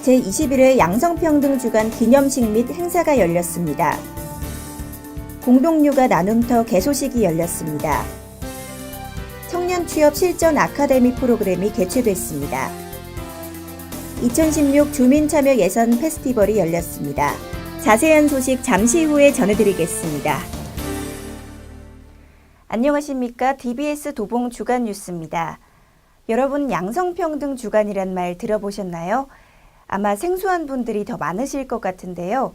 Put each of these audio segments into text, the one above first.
제21회 양성평등주간 기념식 및 행사가 열렸습니다. 공동육아 나눔터 개소식이 열렸습니다. 청년 취업 실전 아카데미 프로그램이 개최됐습니다. 2016 주민참여 예선 페스티벌이 열렸습니다. 자세한 소식 잠시 후에 전해드리겠습니다. 안녕하십니까? DBS 도봉 주간 뉴스입니다. 여러분, 양성평등 주간이란 말 들어보셨나요? 아마 생소한 분들이 더 많으실 것 같은데요.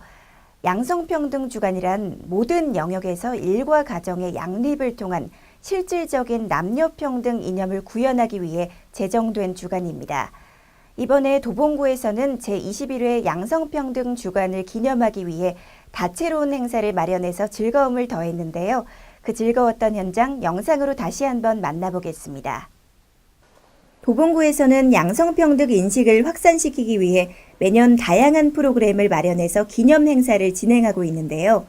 양성평등 주간이란 모든 영역에서 일과 가정의 양립을 통한 실질적인 남녀평등 이념을 구현하기 위해 제정된 주간입니다. 이번에 도봉구에서는 제21회 양성평등 주간을 기념하기 위해 다채로운 행사를 마련해서 즐거움을 더했는데요. 그 즐거웠던 현장 영상으로 다시 한번 만나보겠습니다. 도봉구에서는 양성평등 인식을 확산시키기 위해 매년 다양한 프로그램을 마련해서 기념 행사를 진행하고 있는데요.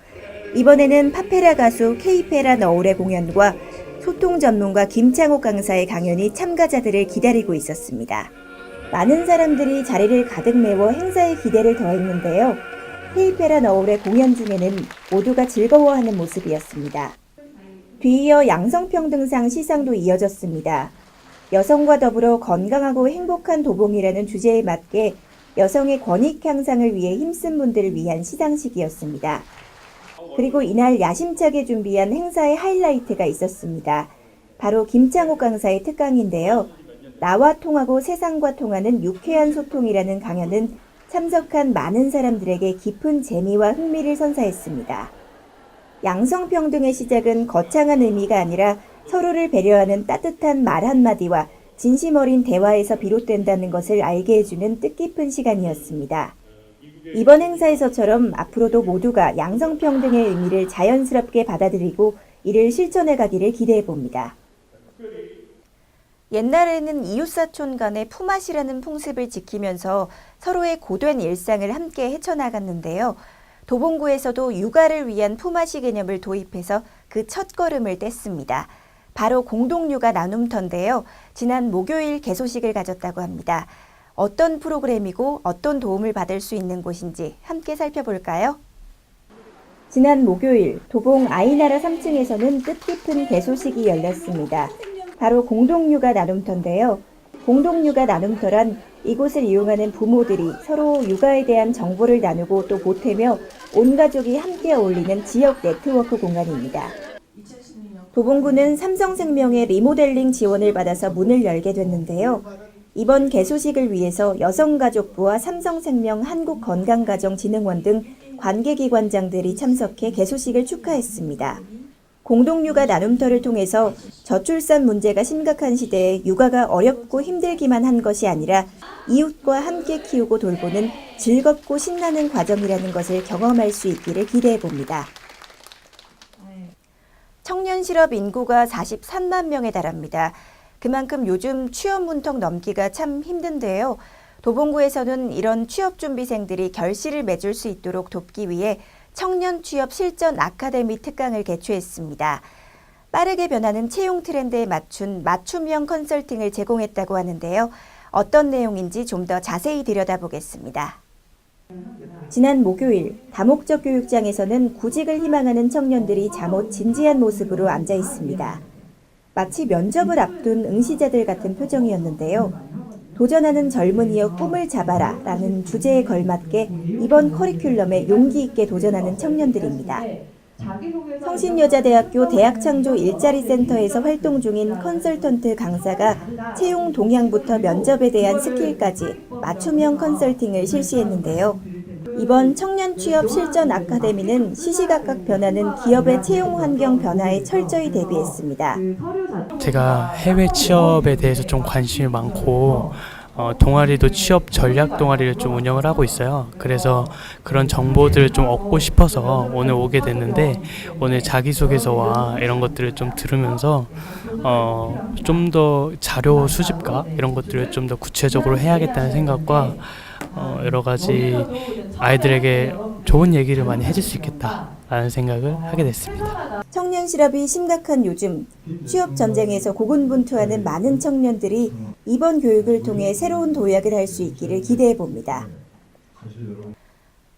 이번에는 파페라 가수 케이페라 너울의 공연과 소통 전문가 김창옥 강사의 강연이 참가자들을 기다리고 있었습니다. 많은 사람들이 자리를 가득 메워 행사의 기대를 더했는데요. 케이페라 너울의 공연 중에는 모두가 즐거워하는 모습이었습니다. 뒤이어 양성평등상 시상도 이어졌습니다. 여성과 더불어 건강하고 행복한 도봉이라는 주제에 맞게 여성의 권익 향상을 위해 힘쓴 분들을 위한 시상식이었습니다. 그리고 이날 야심차게 준비한 행사의 하이라이트가 있었습니다. 바로 김창옥 강사의 특강인데요. 나와 통하고 세상과 통하는 유쾌한 소통이라는 강연은 참석한 많은 사람들에게 깊은 재미와 흥미를 선사했습니다. 양성평등의 시작은 거창한 의미가 아니라 서로를 배려하는 따뜻한 말 한마디와 진심 어린 대화에서 비롯된다는 것을 알게 해주는 뜻깊은 시간이었습니다. 이번 행사에서처럼 앞으로도 모두가 양성평등의 의미를 자연스럽게 받아들이고 이를 실천해 가기를 기대해 봅니다. 옛날에는 이웃사촌 간의 품앗이라는 풍습을 지키면서 서로의 고된 일상을 함께 헤쳐나갔는데요. 도봉구에서도 육아를 위한 품앗이 개념을 도입해서 그 첫걸음을 뗐습니다. 바로 공동육아 나눔터인데요. 지난 목요일 개소식을 가졌다고 합니다. 어떤 프로그램이고 어떤 도움을 받을 수 있는 곳인지 함께 살펴볼까요? 지난 목요일 도봉 아이나라 3층에서는 뜻깊은 개소식이 열렸습니다. 바로 공동육아 나눔터인데요. 공동육아 나눔터란 이곳을 이용하는 부모들이 서로 육아에 대한 정보를 나누고 또 보태며 온 가족이 함께 어울리는 지역 네트워크 공간입니다. 도봉구는 삼성생명의 리모델링 지원을 받아서 문을 열게 됐는데요. 이번 개소식을 위해서 여성가족부와 삼성생명 한국건강가정진흥원 등 관계기관장들이 참석해 개소식을 축하했습니다. 공동육아 나눔터를 통해서 저출산 문제가 심각한 시대에 육아가 어렵고 힘들기만 한 것이 아니라 이웃과 함께 키우고 돌보는 즐겁고 신나는 과정이라는 것을 경험할 수 있기를 기대해 봅니다. 청년 실업 인구가 43만 명에 달합니다. 그만큼 요즘 취업 문턱 넘기가 참 힘든데요. 도봉구에서는 이런 취업 준비생들이 결실을 맺을 수 있도록 돕기 위해 청년 취업 실전 아카데미 특강을 개최했습니다. 빠르게 변하는 채용 트렌드에 맞춘 맞춤형 컨설팅을 제공했다고 하는데요. 어떤 내용인지 좀 더 자세히 들여다보겠습니다. 지난 목요일 다목적 교육장에서는 구직을 희망하는 청년들이 잠옷 진지한 모습으로 앉아 있습니다. 마치 면접을 앞둔 응시자들 같은 표정이었는데요. 도전하는 젊은이여 꿈을 잡아라 라는 주제에 걸맞게 이번 커리큘럼에 용기 있게 도전하는 청년들입니다. 성신여자대학교 대학창조 일자리센터에서 활동 중인 컨설턴트 강사가 채용 동향부터 면접에 대한 스킬까지 맞춤형 컨설팅을 실시했는데요. 이번 청년 취업 실전 아카데미는 시시각각 변하는 기업의 채용 환경 변화에 철저히 대비했습니다. 제가 해외 취업에 대해서 좀 관심이 많고 동아리도 취업 전략 동아리를 좀 운영을 하고 있어요. 그래서 그런 정보들을 좀 얻고 싶어서 오늘 오게 됐는데 오늘 자기소개서와 이런 것들을 좀 들으면서 좀 더 자료 수집과 이런 것들을 좀 더 구체적으로 해야겠다는 생각과 여러 가지 아이들에게 좋은 얘기를 많이 해줄 수 있겠다라는 생각을 하게 됐습니다. 청년 실업이 심각한 요즘 취업 전쟁에서 고군분투하는 많은 청년들이 이번 교육을 통해 새로운 도약을 할 수 있기를 기대해 봅니다.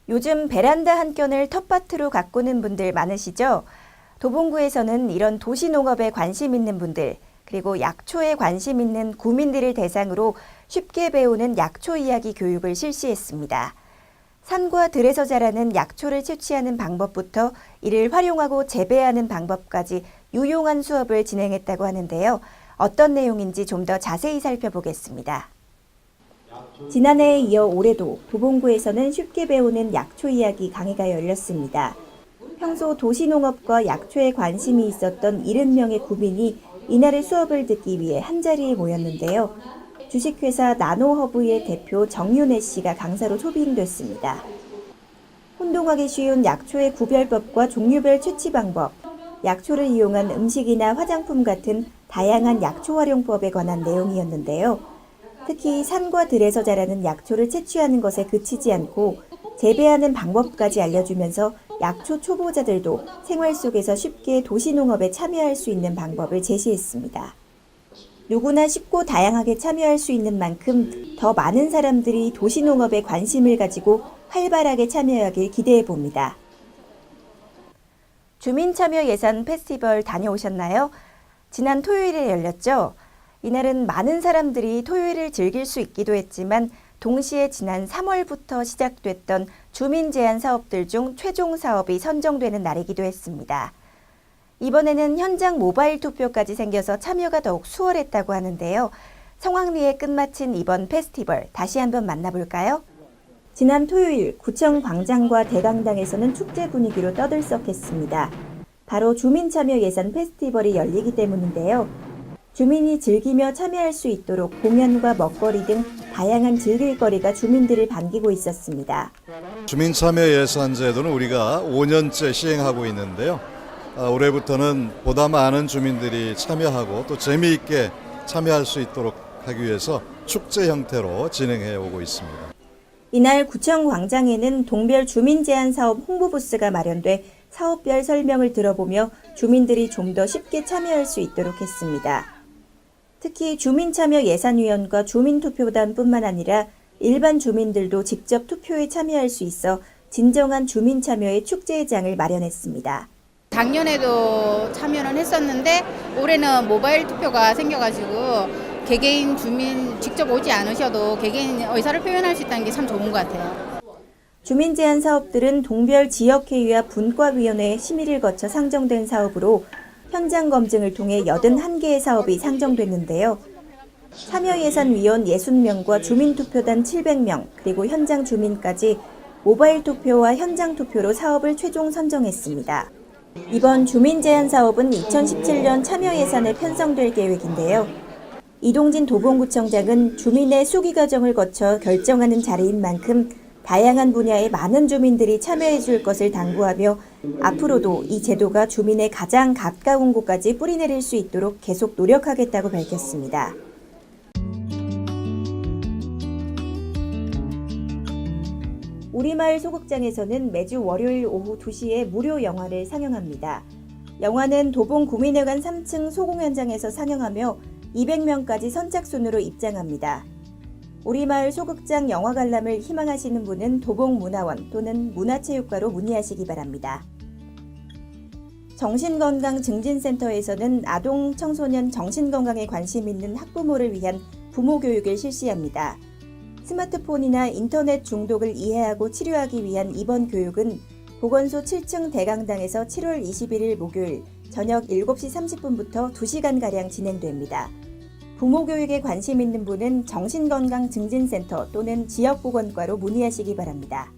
요즘 베란다 한켠을 텃밭으로 가꾸는 분들 많으시죠? 도봉구에서는 이런 도시농업에 관심 있는 분들, 그리고 약초에 관심 있는 구민들을 대상으로 쉽게 배우는 약초 이야기 교육을 실시했습니다. 산과 들에서 자라는 약초를 채취하는 방법부터 이를 활용하고 재배하는 방법까지 유용한 수업을 진행했다고 하는데요. 어떤 내용인지 좀 더 자세히 살펴보겠습니다. 지난해에 이어 올해도 도봉구에서는 쉽게 배우는 약초 이야기 강의가 열렸습니다. 평소 도시농업과 약초에 관심이 있었던 70명의 구민이 이날의 수업을 듣기 위해 한자리에 모였는데요. 주식회사 나노허브의 대표 정윤혜 씨가 강사로 초빙됐습니다. 혼동하기 쉬운 약초의 구별법과 종류별 채취 방법, 약초를 이용한 음식이나 화장품 같은 다양한 약초 활용법에 관한 내용이었는데요. 특히 산과 들에서 자라는 약초를 채취하는 것에 그치지 않고 재배하는 방법까지 알려주면서 약초 초보자들도 생활 속에서 쉽게 도시농업에 참여할 수 있는 방법을 제시했습니다. 누구나 쉽고 다양하게 참여할 수 있는 만큼 더 많은 사람들이 도시농업에 관심을 가지고 활발하게 참여하길 기대해 봅니다. 주민참여 예산 페스티벌 다녀오셨나요? 지난 토요일에 열렸죠? 이날은 많은 사람들이 토요일을 즐길 수 있기도 했지만 동시에 지난 3월부터 시작됐던 주민 제안 사업들 중 최종 사업이 선정되는 날이기도 했습니다. 이번에는 현장 모바일 투표까지 생겨서 참여가 더욱 수월했다고 하는데요. 성황리에 끝마친 이번 페스티벌 다시 한번 만나볼까요? 지난 토요일 구청 광장과 대강당에서는 축제 분위기로 떠들썩했습니다. 바로 주민참여 예산 페스티벌이 열리기 때문인데요. 주민이 즐기며 참여할 수 있도록 공연과 먹거리 등 다양한 즐길거리가 주민들을 반기고 있었습니다. 주민참여 예산제도는 우리가 5년째 시행하고 있는데요. 올해부터는 보다 많은 주민들이 참여하고 또 재미있게 참여할 수 있도록 하기 위해서 축제 형태로 진행해 오고 있습니다. 이날 구청 광장에는 동별 주민 제안 사업 홍보 부스가 마련돼 사업별 설명을 들어보며 주민들이 좀 더 쉽게 참여할 수 있도록 했습니다. 특히 주민참여 예산위원과 주민투표단뿐만 아니라 일반 주민들도 직접 투표에 참여할 수 있어 진정한 주민참여의 축제의 장을 마련했습니다. 작년에도 참여는 했었는데 올해는 모바일 투표가 생겨가지고 개개인 주민 직접 오지 않으셔도 개개인 의사를 표현할 수 있다는 게 참 좋은 것 같아요. 주민 제안 사업들은 동별 지역회의와 분과위원회의 심의를 거쳐 상정된 사업으로 현장 검증을 통해 81개의 사업이 상정됐는데요. 참여예산위원 60명과 주민투표단 700명, 그리고 현장 주민까지 모바일 투표와 현장 투표로 사업을 최종 선정했습니다. 이번 주민 제안 사업은 2017년 참여예산에 편성될 계획인데요. 이동진 도봉구청장은 주민의 수기 과정을 거쳐 결정하는 자리인 만큼 다양한 분야의 많은 주민들이 참여해 줄 것을 당부하며 앞으로도 이 제도가 주민의 가장 가까운 곳까지 뿌리내릴 수 있도록 계속 노력하겠다고 밝혔습니다. 우리마을 소극장에서는 매주 월요일 오후 2시에 무료 영화를 상영합니다. 영화는 도봉구민회관 3층 소공연장에서 상영하며 200명까지 선착순으로 입장합니다. 우리마을 소극장 영화 관람을 희망하시는 분은 도봉문화원 또는 문화체육과로 문의하시기 바랍니다. 정신건강증진센터에서는 아동, 청소년 정신건강에 관심 있는 학부모를 위한 부모교육을 실시합니다. 스마트폰이나 인터넷 중독을 이해하고 치료하기 위한 이번 교육은 보건소 7층 대강당에서 7월 21일 목요일 저녁 7시 30분부터 2시간가량 진행됩니다. 부모교육에 관심 있는 분은 정신건강증진센터 또는 지역보건과로 문의하시기 바랍니다.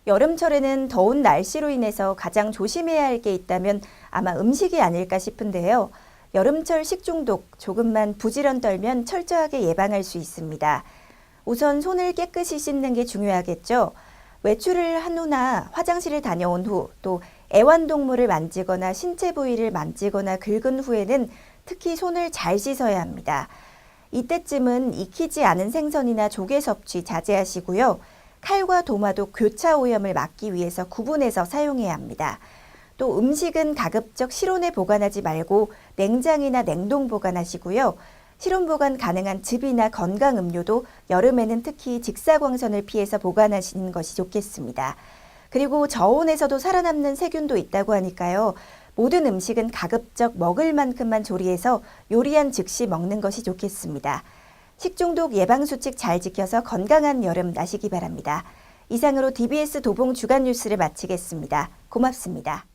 여름철에는 더운 날씨로 인해서 가장 조심해야 할 게 있다면 아마 음식이 아닐까 싶은데요. 여름철 식중독 조금만 부지런 떨면 철저하게 예방할 수 있습니다. 우선 손을 깨끗이 씻는 게 중요하겠죠. 외출을 한 후나 화장실을 다녀온 후, 또 애완동물을 만지거나 신체 부위를 만지거나 긁은 후에는 특히 손을 잘 씻어야 합니다. 이때쯤은 익히지 않은 생선이나 조개 섭취 자제하시고요. 칼과 도마도 교차 오염을 막기 위해서 구분해서 사용해야 합니다. 또 음식은 가급적 실온에 보관하지 말고 냉장이나 냉동 보관하시고요. 실온 보관 가능한 즙이나 건강 음료도 여름에는 특히 직사광선을 피해서 보관하시는 것이 좋겠습니다. 그리고 저온에서도 살아남는 세균도 있다고 하니까요. 모든 음식은 가급적 먹을 만큼만 조리해서 요리한 즉시 먹는 것이 좋겠습니다. 식중독 예방 수칙 잘 지켜서 건강한 여름 나시기 바랍니다. 이상으로 DBS 도봉 주간 뉴스를 마치겠습니다. 고맙습니다.